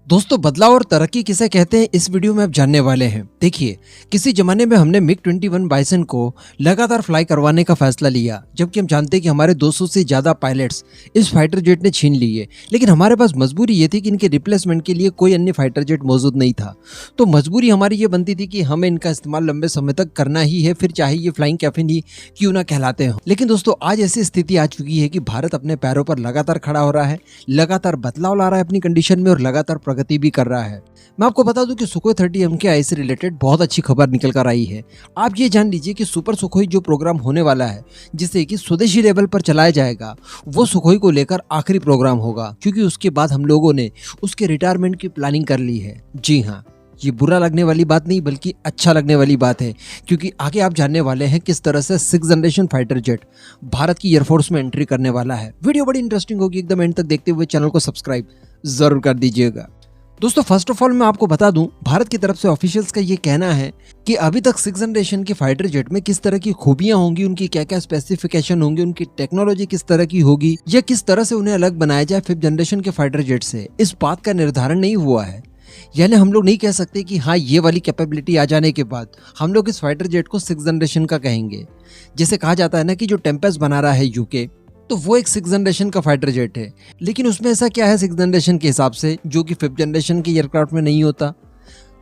दोस्तों, बदलाव और तरक्की किसे कहते हैं इस वीडियो में आप जानने वाले हैं। देखिए, किसी जमाने में हमने मिग 21 बाइसन को लगातार फ्लाई करवाने का फैसला लिया, जबकि हम जानते हैं कि हमारे 200 से ज्यादा पायलट्स इस फाइटर जेट ने छीन लिए। लेकिन हमारे पास मजबूरी ये थी कि इनके रिप्लेसमेंट के लिए कोई अन्य फाइटर जेट मौजूद नहीं था। तो मजबूरी हमारी ये बनती थी कि हमें इनका इस्तेमाल लंबे समय तक करना ही है, फिर चाहे ये फ्लाइंग कैफिन ही क्यों ना कहलाते हो। लेकिन दोस्तों, आज ऐसी स्थिति आ चुकी है कि भारत अपने पैरों पर लगातार खड़ा हो रहा है, लगातार बदलाव ला रहा है अपनी कंडीशन में और लगातार प्रगति भी कर रहा है। मैं आपको बता दूं कि सुखोई 30 MKI से रिलेटेड बहुत अच्छी खबर निकल कर आई है। आप ये जान लीजिए कि सुपर सुखोई जो प्रोग्राम होने वाला है, जिसे कि स्वदेशी लेवल पर चलाया जाएगा, वो सुखोई को लेकर आखिरी प्रोग्राम होगा, क्योंकि उसके बाद हम लोगों ने उसके रिटायरमेंट की प्लानिंग कर ली है। जी हाँ, ये बुरा लगने वाली बात नहीं बल्कि अच्छा लगने वाली बात है, क्योंकि आगे आप जानने वाले हैं किस तरह से 6th generation fighter jet Bharat की एयरफोर्स में एंट्री करने वाला है। वीडियो बड़ी इंटरेस्टिंग होगी, एकदम एंड तक देखते हुए चैनल को सब्सक्राइब जरूर कर दीजिएगा। दोस्तों, फर्स्ट ऑफ ऑल मैं आपको बता दूं, भारत की तरफ से ऑफिशियल्स का ये कहना है कि अभी तक 6th जनरेशन के फाइटर जेट में किस तरह की खूबियां होंगी, उनकी क्या क्या स्पेसिफिकेशन होंगे, उनकी टेक्नोलॉजी किस तरह की होगी, या किस तरह से उन्हें अलग बनाया जाए 5th जनरेशन के फाइटर जेट से, इस बात का निर्धारण नहीं हुआ है। यानी हम लोग नहीं कह सकते कि हाँ, ये वाली कैपेबिलिटी आ जाने के बाद हम लोग इस फाइटर जेट को 6th जनरेशन का कहेंगे। जैसे कहा जाता है ना कि जो टेम्पेस्ट बना रहा है यूके, तो वो एक 6th जनरेशन का फाइटर जेट है। लेकिन उसमें ऐसा क्या है 6th जनरेशन के हिसाब से जो कि 5th जनरेशन के एयरक्राफ्ट में नहीं होता।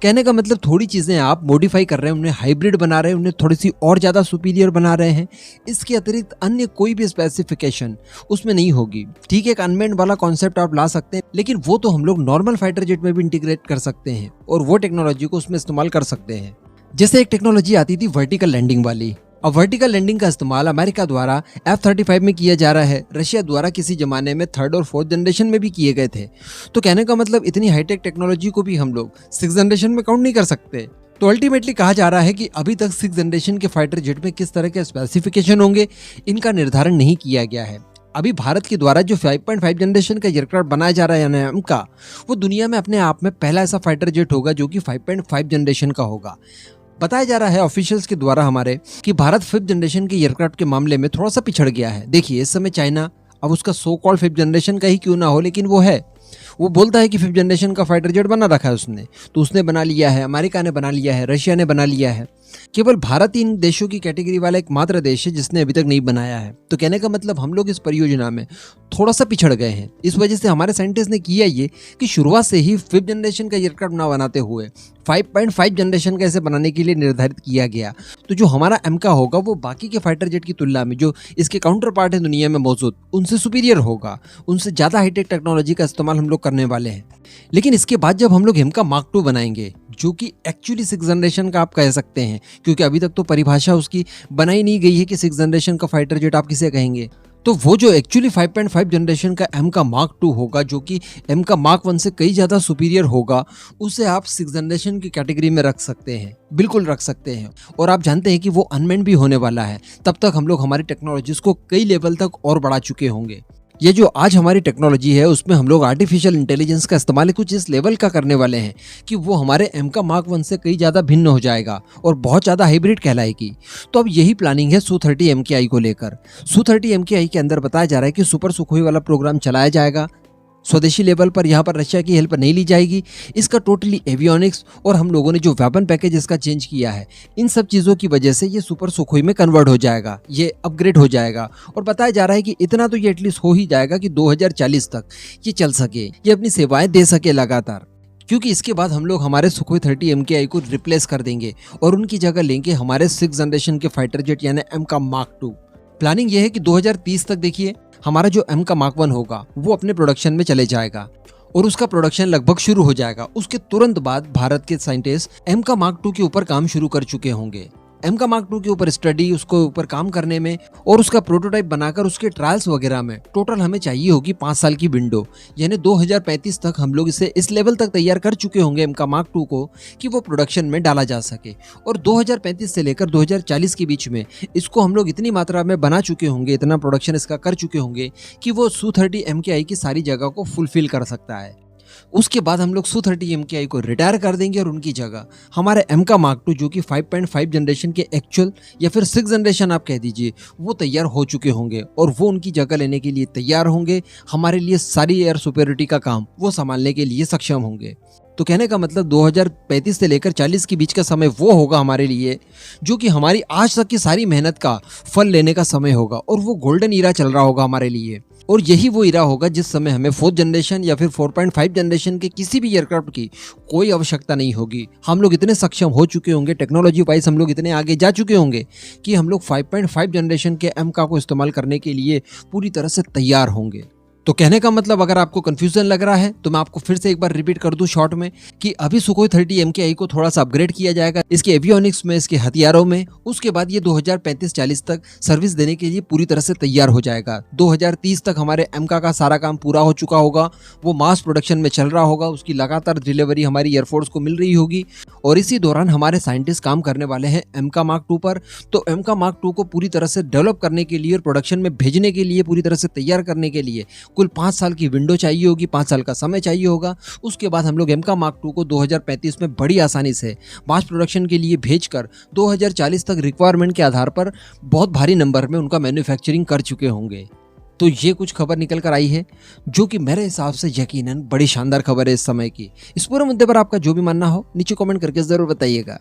कहने का मतलब थोड़ी चीज़ें आप मॉडिफाई कर रहे हैं, उन्हें हाइब्रिड बना रहे हैं, उन्हें थोड़ी सी और ज़्यादा सुपीरियर बना रहे हैं। इसके अतिरिक्त अन्य कोई भी स्पेसिफिकेशन उसमें नहीं होगी। ठीक है, एक अनमेन्ड वाला कॉन्सेप्ट आप ला सकते हैं, लेकिन वो तो हम लोग नॉर्मल फाइटर जेट में भी इंटीग्रेट कर सकते हैं और वो टेक्नोलॉजी को उसमें इस्तेमाल कर सकते हैं। जैसे एक टेक्नोलॉजी आती थी वर्टिकल लैंडिंग वाली। अब वर्टिकल लैंडिंग का इस्तेमाल अमेरिका द्वारा F-35 में किया जा रहा है, रशिया द्वारा किसी जमाने में 3rd और 4th जनरेशन में भी किए गए थे। तो कहने का मतलब इतनी हाईटेक टेक्नोलॉजी को भी हम लोग 6th जनरेशन में काउंट नहीं कर सकते। तो अल्टीमेटली कहा जा रहा है कि अभी तक 6th जनरेशन के फाइटर जेट में किस तरह के स्पेसिफिकेशन होंगे, इनका निर्धारण नहीं किया गया है। अभी भारत के द्वारा जो 5.5 जनरेशन का एयरक्राफ्ट बनाया जा रहा है यानी का, वो दुनिया में अपने आप में पहला ऐसा फाइटर जेट होगा जो कि 5.5 जनरेशन का होगा। बताया जा रहा है ऑफिशियल्स के द्वारा हमारे कि भारत 5th जनरेशन के एयरक्राफ्ट के मामले में थोड़ा सा पिछड़ गया है। देखिए, इस समय चाइना, अब उसका सो कॉल्ड 5th जनरेशन का ही क्यों ना हो, लेकिन वो बोलता है कि 5th जनरेशन का फाइटर जेट बना रखा है उसने, तो उसने बना लिया है, अमेरिका ने बना लिया है, रशिया ने बना लिया है। केवल भारत इन देशों की कैटेगरी वाला एकमात्र देश है जिसने अभी तक नहीं बनाया है। तो कहने का मतलब हम लोग इस परियोजना में थोड़ा सा पिछड़ गए हैं। इस वजह से हमारे साइंटिस्ट ने किया ये कि शुरुआत से ही 5th जनरेशन का एयरक्राफ्ट ना बनाते हुए 5.5 जनरेशन का इसे बनाने के लिए निर्धारित किया गया। तो जो हमारा एमका होगा वो बाकी के फाइटर जेट की तुलना में जो इसके काउंटर पार्ट है दुनिया में मौजूद, उनसे सुपीरियर होगा, उनसे ज़्यादा हाईटेक टेक्नोलॉजी का इस्तेमाल हम लोग करने वाले हैं। लेकिन इसके बाद जब हम लोग एमका मार्क 2 बनाएंगे, जो कि एक्चुअली 6th जनरेशन का आप कह सकते हैं, क्योंकि अभी तक तो परिभाषा उसकी बनाई नहीं गई है कि 6th जनरेशन का फाइटर जेट आप किसे कहेंगे। तो वो जो एक्चुअली 5.5 जनरेशन का एमका मार्क 2 होगा, जो कि एमका मार्क 1 से कई ज़्यादा सुपीरियर होगा, उसे आप 6th जनरेशन की कैटेगरी में रख सकते हैं, बिल्कुल रख सकते हैं। और आप जानते हैं कि वो अनमेन्ड भी होने वाला है। तब तक हम लोग हमारी टेक्नोलॉजीज को कई लेवल तक और बढ़ा चुके होंगे। ये जो आज हमारी टेक्नोलॉजी है उसमें हम लोग आर्टिफिशियल इंटेलिजेंस का इस्तेमाल कुछ इस लेवल का करने वाले हैं कि वो हमारे एमका मार्क 1 से कई ज़्यादा भिन्न हो जाएगा और बहुत ज़्यादा हाइब्रिड कहलाएगी। तो अब यही प्लानिंग है Su-30 MKI को लेकर। Su-30 MKI के अंदर बताया जा रहा है कि सुपर सुखोई वाला प्रोग्राम चलाया जाएगा स्वदेशी लेवल पर। यहाँ पर रशिया की हेल्प नहीं ली जाएगी। इसका टोटली एवियोनिक्स और हम लोगों ने जो वेपन पैकेज इसका चेंज किया है, इन सब चीज़ों की वजह से ये सुपर सुखोई में कन्वर्ट हो जाएगा, ये अपग्रेड हो जाएगा। और बताया जा रहा है कि इतना तो ये एटलीस्ट हो ही जाएगा कि 2040 तक ये चल सके, ये अपनी सेवाएं दे सके लगातार। क्योंकि इसके बाद हम लोग हमारे सुखोई 30 MKI को रिप्लेस कर देंगे और उनकी जगह लेंगे हमारे 6th जनरेशन के फाइटर जेट यानी एमका मार्क 2। प्लानिंग ये है कि 2030 तक देखिए हमारा जो एमका मार्क 1 होगा वो अपने प्रोडक्शन में चले जाएगा और उसका प्रोडक्शन लगभग शुरू हो जाएगा। उसके तुरंत बाद भारत के साइंटिस्ट एमका मार्क 2 के ऊपर काम शुरू कर चुके होंगे। एमका मार्क 2 के ऊपर स्टडी, उसको ऊपर काम करने में और उसका प्रोटोटाइप बनाकर उसके ट्रायल्स वगैरह में टोटल हमें चाहिए होगी 5 साल की विंडो। यानी 2035 तक हम लोग इसे इस लेवल तक तैयार कर चुके होंगे एमका मार्क 2 को कि वो प्रोडक्शन में डाला जा सके। और 2035 से लेकर 2040 के बीच में इसको हम लोग इतनी मात्रा में बना चुके होंगे, इतना प्रोडक्शन इसका कर चुके होंगे कि वो Su-30 MKI की सारी जगह को फुलफिल कर सकता है। उसके बाद हम लोग Su-30 MKI को रिटायर कर देंगे और उनकी जगह हमारे MK Mark II जो कि 5.5 जनरेशन के एक्चुअल या फिर 6 जनरेशन आप कह दीजिए, वो तैयार हो चुके होंगे और वो उनकी जगह लेने के लिए तैयार होंगे। हमारे लिए सारी एयर सुपेरियोरिटी का काम वो संभालने के लिए सक्षम होंगे। तो कहने का मतलब 2035 से लेकर 40 के बीच का समय वो होगा हमारे लिए, जो कि हमारी आज तक की सारी मेहनत का फल लेने का समय होगा और वो गोल्डन ईरा चल रहा होगा हमारे लिए। और यही वो ईरा होगा जिस समय हमें 4th जनरेशन या फिर 4.5 जनरेशन के किसी भी एयरक्राफ्ट की कोई आवश्यकता नहीं होगी। हम लोग इतने सक्षम हो चुके होंगे, टेक्नोलॉजी वाइज हम लोग इतने आगे जा चुके होंगे कि हम लोग 5.5 जनरेशन के MK को इस्तेमाल करने के लिए पूरी तरह से तैयार होंगे। तो कहने का मतलब अगर आपको कंफ्यूजन लग रहा है तो मैं आपको फिर से एक बार रिपीट कर दूं शॉर्ट में कि अभी सुखोई 30 MKI को थोड़ा सा अपग्रेड किया जाएगा इसके एवियोनिक्स में, इसके हथियारों में। उसके बाद ये 2035-40 तक सर्विस देने के लिए पूरी तरह से तैयार हो जाएगा। 2030 तक हमारे MK का सारा काम पूरा हो चुका होगा, वो मास प्रोडक्शन में चल रहा होगा, उसकी लगातार डिलीवरी हमारी एयरफोर्स को मिल रही होगी और इसी दौरान हमारे साइंटिस्ट काम करने वाले हैं MK Mark II पर। तो MK Mark II को पूरी तरह से डेवलप करने के लिए और प्रोडक्शन में भेजने के लिए, पूरी तरह से तैयार करने के लिए कुल 5 साल की विंडो चाहिए होगी, 5 साल का समय चाहिए होगा। उसके बाद हम लोग MK Mark II को 2035 में बड़ी आसानी से मास प्रोडक्शन के लिए भेजकर 2040 तक रिक्वायरमेंट के आधार पर बहुत भारी नंबर में उनका मैन्युफैक्चरिंग कर चुके होंगे। तो ये कुछ खबर निकल कर आई है जो कि मेरे हिसाब से यकीनन बड़ी शानदार खबर है इस समय की। इस पूरे मुद्दे पर आपका जो भी मानना हो नीचे कमेंट करके जरूर बताइएगा।